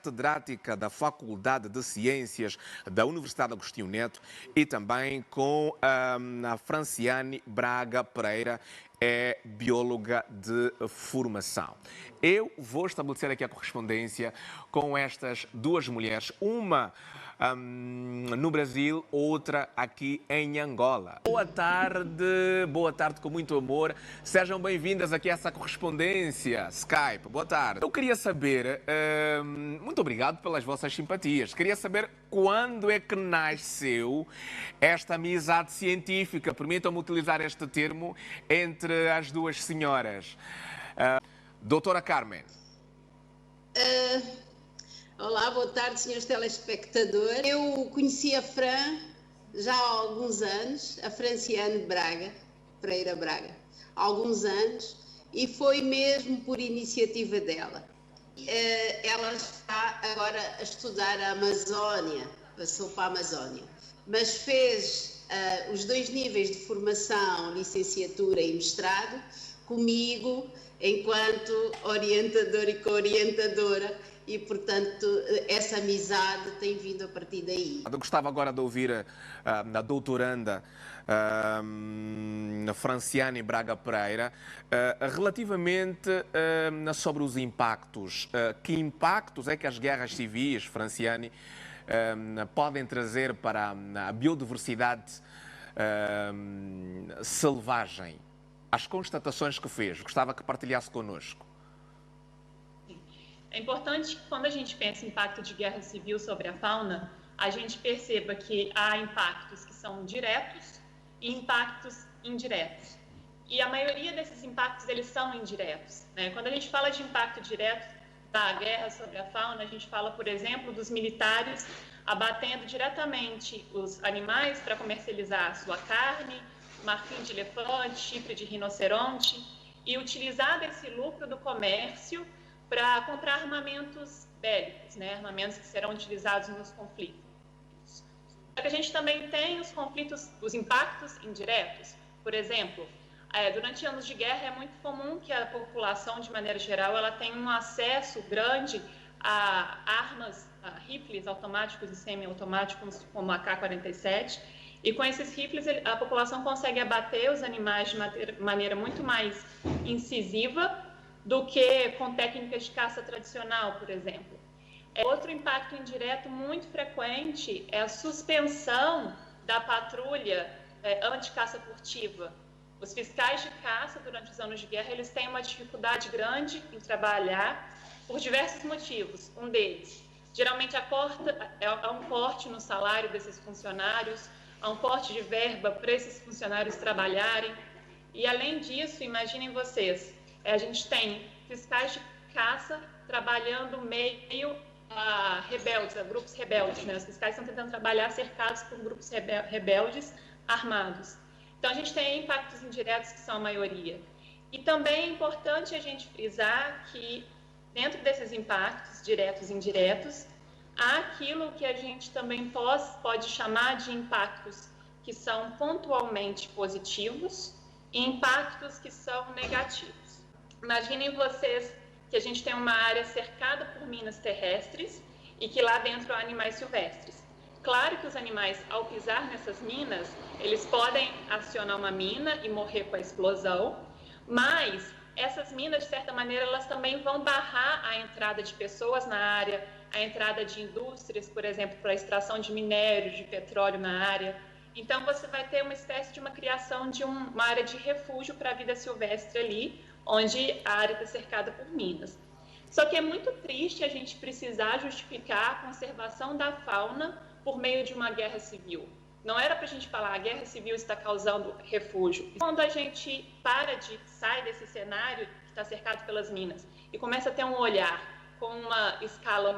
catedrática da Faculdade de Ciências da Universidade Agostinho Neto, e também com a Franciane Braga Pereira, é bióloga de formação. Eu vou estabelecer aqui a correspondência com estas duas mulheres, uma no Brasil, outra aqui em Angola. Boa tarde com muito amor. Sejam bem-vindas aqui a essa correspondência Skype. Boa tarde. Eu queria saber, muito obrigado pelas vossas simpatias, queria saber quando é que nasceu esta amizade científica, permitam-me utilizar este termo, entre as duas senhoras. Doutora Carmen. Olá, boa tarde, senhores telespectadores. Eu conheci a Fran já há alguns anos, a Franciane Pereira Braga, há alguns anos, e foi mesmo por iniciativa dela. Ela está agora a estudar a Amazónia, passou para a Amazónia, mas fez os 2 níveis de formação, licenciatura e mestrado, comigo, enquanto orientador e co-orientadora, e, portanto, essa amizade tem vindo a partir daí. Eu gostava agora de ouvir a doutoranda Franciane Braga Pereira relativamente sobre os impactos. Que impactos é que as guerras civis, Franciane, podem trazer para a biodiversidade selvagem? As constatações que fez, gostava que partilhasse connosco. É importante que, quando a gente pensa em impacto de guerra civil sobre a fauna, a gente perceba que há impactos que são diretos e impactos indiretos. E a maioria desses impactos, eles são indiretos, né? Quando a gente fala de impacto direto da guerra sobre a fauna, a gente fala, por exemplo, dos militares abatendo diretamente os animais para comercializar sua carne, marfim de elefante, chifre de rinoceronte, e utilizar desse lucro do comércio para comprar armamentos bélicos, né? Armamentos que serão utilizados nos conflitos. Só que a gente também tem os conflitos, os impactos indiretos. Por exemplo, durante anos de guerra é muito comum que a população, de maneira geral, ela tenha um acesso grande a armas, a rifles automáticos e semi-automáticos, como a AK-47, e com esses rifles a população consegue abater os animais de maneira muito mais incisiva do que com técnicas de caça tradicional, por exemplo. Outro impacto indireto muito frequente é a suspensão da patrulha anti-caça furtiva. Os fiscais de caça, durante os anos de guerra, eles têm uma dificuldade grande em trabalhar por diversos motivos. Um deles, geralmente há um corte no salário desses funcionários, há um corte de verba para esses funcionários trabalharem. E, além disso, imaginem vocês, a gente tem fiscais de caça trabalhando meio a rebeldes, a grupos rebeldes, né? Os fiscais estão tentando trabalhar cercados por grupos rebeldes armados. Então, a gente tem impactos indiretos que são a maioria. E também é importante a gente frisar que, dentro desses impactos diretos e indiretos, há aquilo que a gente também pode chamar de impactos que são pontualmente positivos e impactos que são negativos. Imaginem vocês que a gente tem uma área cercada por minas terrestres e que lá dentro há animais silvestres. Claro que os animais, ao pisar nessas minas, eles podem acionar uma mina e morrer com a explosão, mas essas minas, de certa maneira, elas também vão barrar a entrada de pessoas na área, a entrada de indústrias, por exemplo, para a extração de minério, de petróleo na área. Então, você vai ter uma espécie de uma criação de uma área de refúgio para a vida silvestre ali, onde a área está cercada por minas. Só que é muito triste a gente precisar justificar a conservação da fauna por meio de uma guerra civil. Não era para a gente falar, a guerra civil está causando refúgio. Quando a gente sai desse cenário que está cercado pelas minas e começa a ter um olhar com uma escala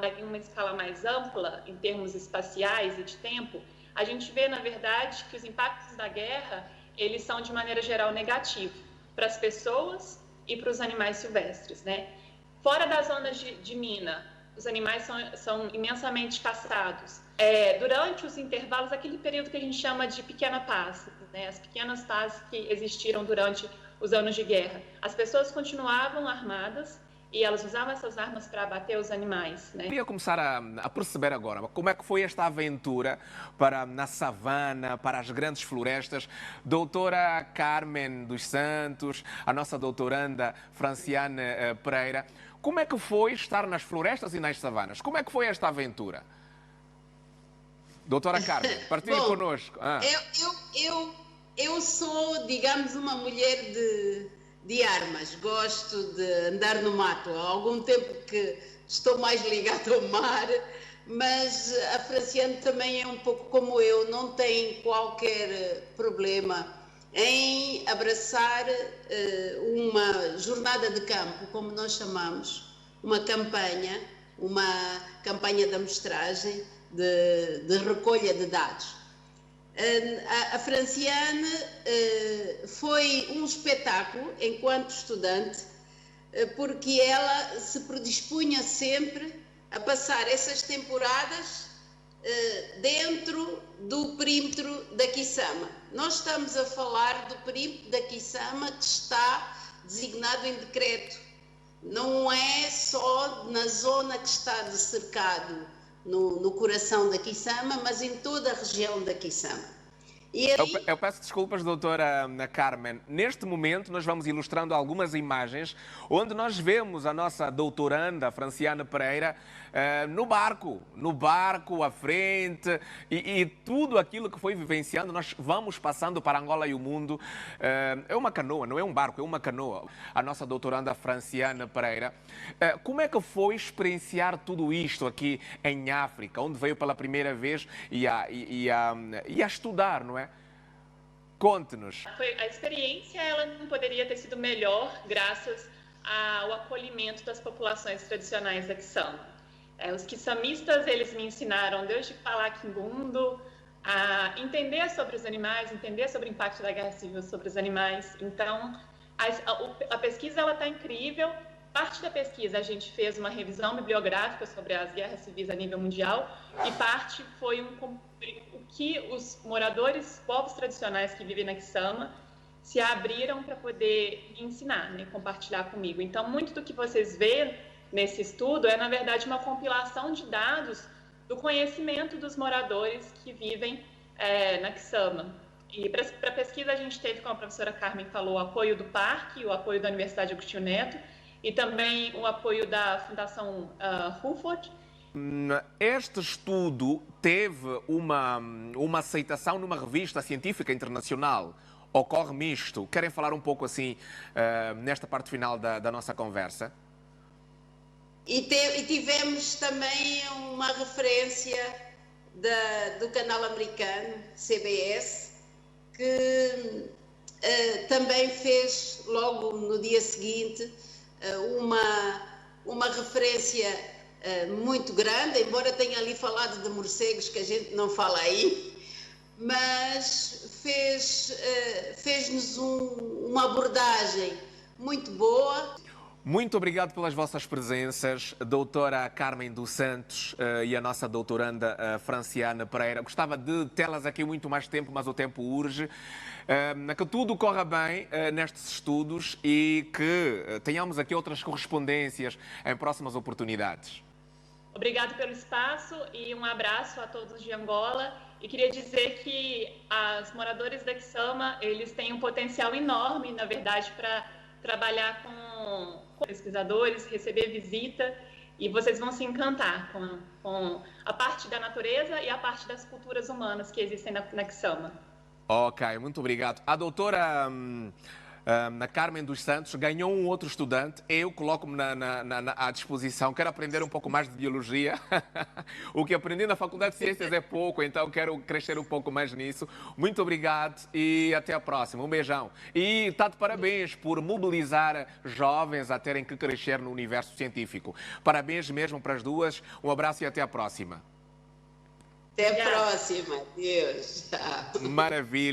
mais ampla, em termos espaciais e de tempo, a gente vê, na verdade, que os impactos da guerra, eles são, de maneira geral, negativos para as pessoas e para os animais silvestres, né? Fora das zonas de mina, os animais são imensamente caçados. Durante os intervalos, aquele período que a gente chama de pequena paz, né? As pequenas pazes que existiram durante os anos de guerra, as pessoas continuavam armadas e elas usavam essas armas para abater os animais, né? Eu queria começar a perceber agora como é que foi esta aventura para na savana, para as grandes florestas. Doutora Carmen dos Santos, a nossa doutoranda Franciane Pereira, como é que foi estar nas florestas e nas savanas? Como é que foi esta aventura? Doutora Carmen, partilhe connosco. Eu sou, digamos, uma mulher de armas. Gosto de andar no mato. Há algum tempo que estou mais ligada ao mar, mas a Franciane também é um pouco como eu, não tem qualquer problema em abraçar uma jornada de campo, como nós chamamos, uma campanha de amostragem, de recolha de dados. A Franciane foi um espetáculo enquanto estudante, porque ela se predispunha sempre a passar essas temporadas dentro do perímetro da Kisama. Nós estamos a falar do perímetro da Kisama que está designado em decreto. Não é só na zona que está cercado no coração da Kisama, mas em toda a região da Kisama. Eu peço desculpas, doutora Carmen. Neste momento, nós vamos ilustrando algumas imagens onde nós vemos a nossa doutoranda, Franciane Pereira, no barco à frente, e tudo aquilo que foi vivenciando, nós vamos passando para Angola e o mundo. É uma canoa, não é um barco, é uma canoa. A nossa doutoranda Franciane Pereira. Como é que foi experienciar tudo isto aqui em África, onde veio pela primeira vez e a estudar, não é? Conte-nos. A experiência ela não poderia ter sido melhor graças ao acolhimento das populações tradicionais da Kisama. Os quissamistas, eles me ensinaram desde falar quimbundo, a entender sobre os animais, entender sobre o impacto da guerra civil sobre os animais. Então, a pesquisa está incrível. Parte da pesquisa a gente fez uma revisão bibliográfica sobre as guerras civis a nível mundial e parte foi o que os moradores, povos tradicionais que vivem na Kisama, se abriram para poder ensinar, né, compartilhar comigo. Então, muito do que vocês vêem nesse estudo é, na verdade, uma compilação de dados do conhecimento dos moradores que vivem na Kisama. E para a pesquisa a gente teve, como a professora Carmen falou, o apoio do parque, o apoio da Universidade Agostinho Neto, e também o apoio da Fundação Ruford. Este estudo teve uma aceitação numa revista científica internacional. Ocorre-me isto? Querem falar um pouco assim, nesta parte final da nossa conversa? E tivemos também uma referência do canal americano, CBS, que também fez, logo no dia seguinte, uma referência muito grande, embora tenha ali falado de morcegos, que a gente não fala aí, mas fez-nos uma abordagem muito boa. Muito obrigado pelas vossas presenças, doutora Carmen dos Santos e a nossa doutoranda Franciane Pereira. Gostava de tê-las aqui muito mais tempo, mas o tempo urge. Que tudo corra bem nestes estudos e que tenhamos aqui outras correspondências em próximas oportunidades. Obrigado pelo espaço e um abraço a todos de Angola. E queria dizer que os moradores da Kisama, eles têm um potencial enorme, na verdade, para trabalhar com pesquisadores, receber visita, e vocês vão se encantar com a parte da natureza e a parte das culturas humanas que existem na Kisama. Ok, muito obrigado. A doutora Carmen dos Santos ganhou um outro estudante. Eu coloco-me à disposição. Quero aprender um pouco mais de biologia. O que aprendi na Faculdade de Ciências é pouco, então quero crescer um pouco mais nisso. Muito obrigado e até a próxima. Um beijão. E está de parabéns por mobilizar jovens a terem que crescer no universo científico. Parabéns mesmo para as duas. Um abraço e até a próxima. Até a próxima. Deus. Maravilha.